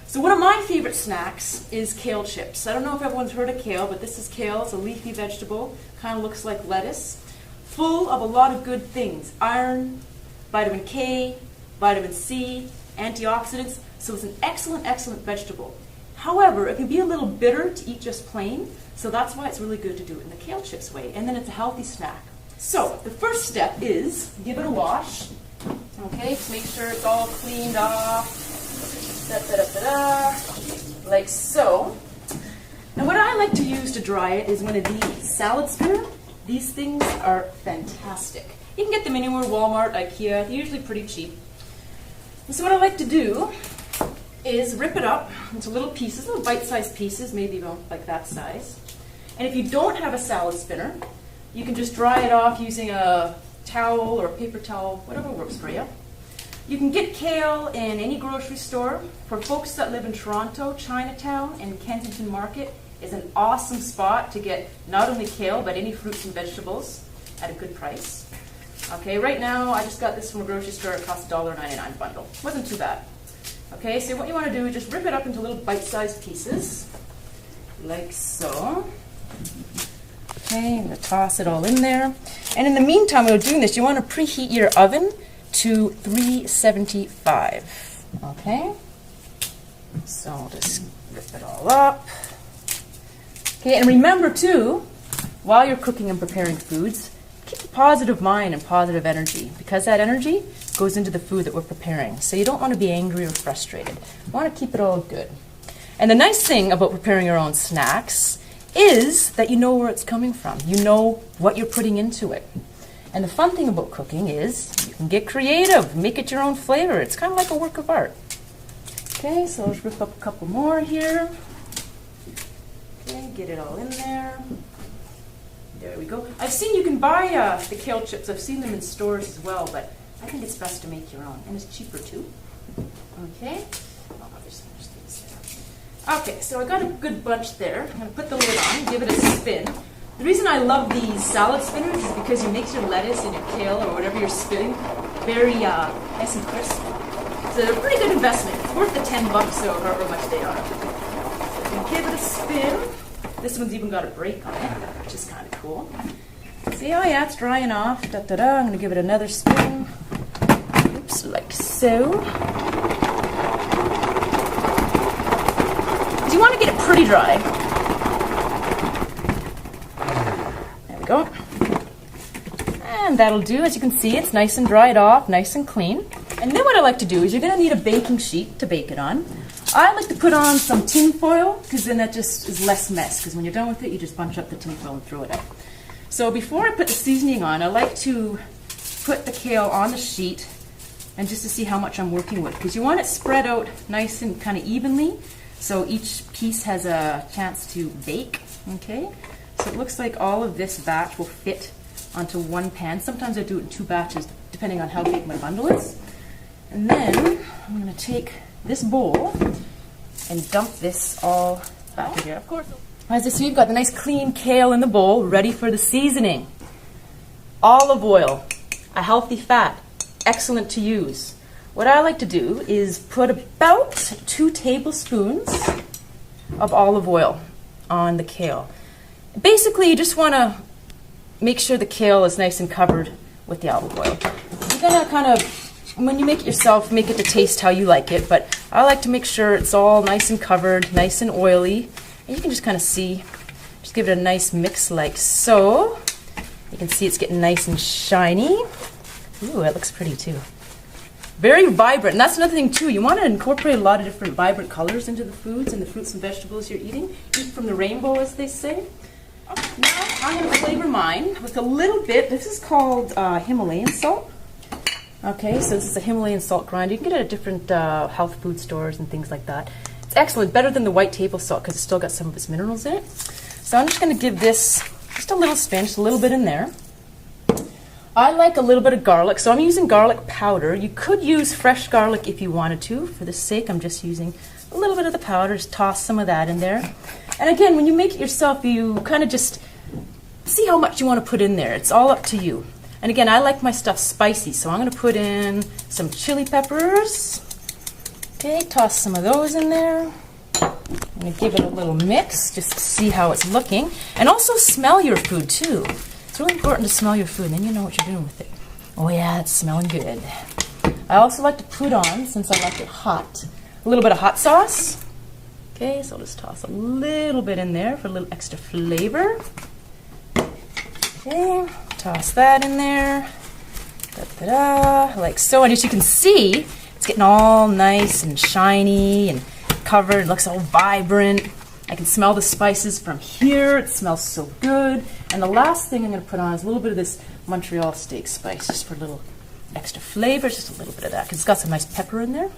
So one of my favorite snacks is kale chips. I don't know if everyone's heard of kale, but this is kale. It's a leafy vegetable, kind of looks like lettuce, full of a lot of good things. Iron, vitamin K, vitamin C, antioxidants. So it's an excellent, excellent vegetable. However, it can be a little bitter to eat just plain, so that's why it's really good to do it in the kale chips way. And then it's a healthy snack. So the first step is give it a wash. Okay, make sure it's all cleaned off. Like so. And what I like to use to dry it is one of these salad spinner. These things are fantastic. You can get them anywhere, Walmart, IKEA. They're usually pretty cheap. And so what I like to do is rip it up into little pieces, little bite-sized pieces, maybe about like that size. And if you don't have a salad spinner, you can just dry it off using a towel or a paper towel, whatever works for you. You can get kale in any grocery store. For folks that live in Toronto, Chinatown and Kensington Market is an awesome spot to get not only kale, but any fruits and vegetables at a good price. Okay, right now I just got this from a grocery store. It cost $1.99 bundle. Wasn't too bad. Okay, so what you want to do is just rip it up into little bite-sized pieces, like so. Okay, I'm going to toss it all in there. And in the meantime, while you're doing this, you want to preheat your oven to 375. Okay, so I'll just rip it all up. Okay, and remember too, while you're cooking and preparing foods, keep a positive mind and positive energy, because that energy goes into the food that we're preparing. So you don't want to be angry or frustrated. You want to keep it all good. And the nice thing about preparing your own snacks is that you know where it's coming from. You know what you're putting into it. And the fun thing about cooking is you can get creative, make it your own flavor. It's kind of like a work of art. Okay, so let's rip up a couple more here. Okay, get it all in there. There we go. I've seen you can buy the kale chips. I've seen them in stores as well, but I think it's best to make your own, and it's cheaper too. Okay. Oh, there's things there. Okay, so I got a good bunch there. I'm going to put the lid on, give it a spin. The reason I love these salad spinners is because it makes your lettuce and your kale or whatever you're spinning very nice and crisp. So they're a pretty good investment. It's worth the $10 or however much they are. So you can give it a spin. This one's even got a brake on it, which is kind of cool. See, oh yeah, it's drying off. I'm going to give it another spin. Oops, like so. Because you want to get it pretty dry. There we go. And that'll do. As you can see, it's nice and dried off, nice and clean. And then what I like to do is you're going to need a baking sheet to bake it on. I like to put on some tin foil, because then that just is less mess. Because when you're done with it, you just bunch up the tin foil and throw it out. So before I put the seasoning on, I like to put the kale on the sheet and just to see how much I'm working with. Because you want it spread out nice and kind of evenly, so each piece has a chance to bake. Okay, so it looks like all of this batch will fit onto one pan. Sometimes I do it in two batches, depending on how big my bundle is. And then I'm going to take this bowl and dump this all back in here. Of course. As you see, you've got the nice clean kale in the bowl, ready for the seasoning. Olive oil, a healthy fat, excellent to use. What I like to do is put about 2 tablespoons of olive oil on the kale. Basically, you just want to make sure the kale is nice and covered with the olive oil. You're going to kind of, when you make it yourself, make it to taste how you like it, but I like to make sure it's all nice and covered, nice and oily. And you can just kind of see, just give it a nice mix like so. You can see it's getting nice and shiny. Ooh, that looks pretty too. Very vibrant, and that's another thing too. You want to incorporate a lot of different vibrant colors into the foods and the fruits and vegetables you're eating. Eat from the rainbow, as they say. Now I'm going to flavor mine with a little bit. This is called Himalayan salt. Okay, so this is a Himalayan salt grinder. You can get it at different health food stores and things like that. It's excellent, better than the white table salt because it's still got some of its minerals in it. So I'm just going to give this just a little spin, just a little bit in there. I like a little bit of garlic, so I'm using garlic powder. You could use fresh garlic if you wanted to. For the sake, I'm just using a little bit of the powder. Just toss some of that in there. And again, when you make it yourself, you kind of just see how much you want to put in there. It's all up to you. And again, I like my stuff spicy, so I'm going to put in some chili peppers. Okay, toss some of those in there. I'm going to give it a little mix just to see how it's looking. And also smell your food too. It's really important to smell your food, and then you know what you're doing with it. Oh yeah, it's smelling good. I also like to put on, since I like it hot, a little bit of hot sauce. Okay, so I'll just toss a little bit in there for a little extra flavor. Okay, toss that in there. Da-da-da, like so. And as you can see, it's getting all nice and shiny and covered. It looks all vibrant. I can smell the spices from here. It smells so good. And the last thing I'm going to put on is a little bit of this Montreal steak spice, just for a little extra flavor, just a little bit of that, because it's got some nice pepper in there.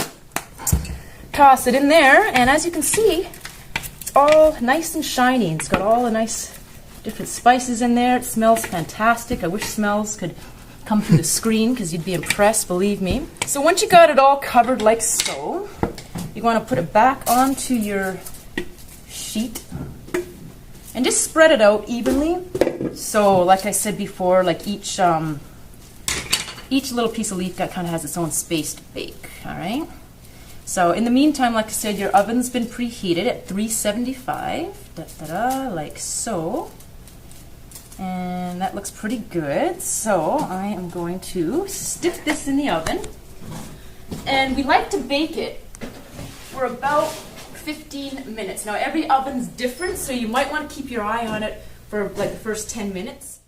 Toss it in there, and as you can see, it's all nice and shiny. It's got all the nice different spices in there. It smells fantastic. I wish smells could come through the screen, because you'd be impressed, believe me. So once you got it all covered like so, you want to put it back onto your sheet and just spread it out evenly. So like I said before, like each little piece of leaf kind of has its own space to bake. All right. So in the meantime, like I said, your oven's been preheated at 375, like so. And that looks pretty good. So I am going to stick this in the oven. And we like to bake it for about 15 minutes. Now every oven's different, so you might want to keep your eye on it for like the first 10 minutes.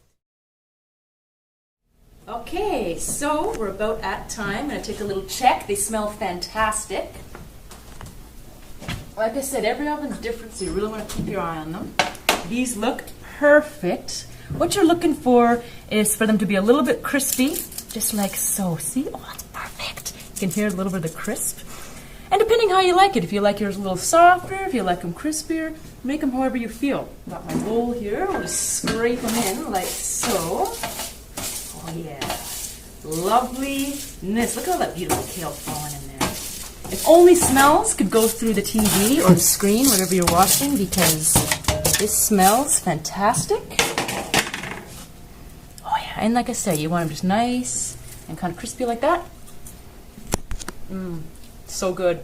Okay, so we're about at time. I'm going to take a little check. They smell fantastic. Like I said, every oven's different, so you really want to keep your eye on them. These look perfect. What you're looking for is for them to be a little bit crispy, just like so. See? Oh, it's perfect. You can hear a little bit of the crisp. And depending how you like it, if you like yours a little softer, if you like them crispier, make them however you feel. Got my bowl here. I'll just scrape them in like so. Oh yeah, loveliness. Look at all that beautiful kale falling in there. If only smells could go through the TV or the screen, whatever you're watching, because this smells fantastic. Oh yeah, and like I say, you want them just nice and kind of crispy like that. So good.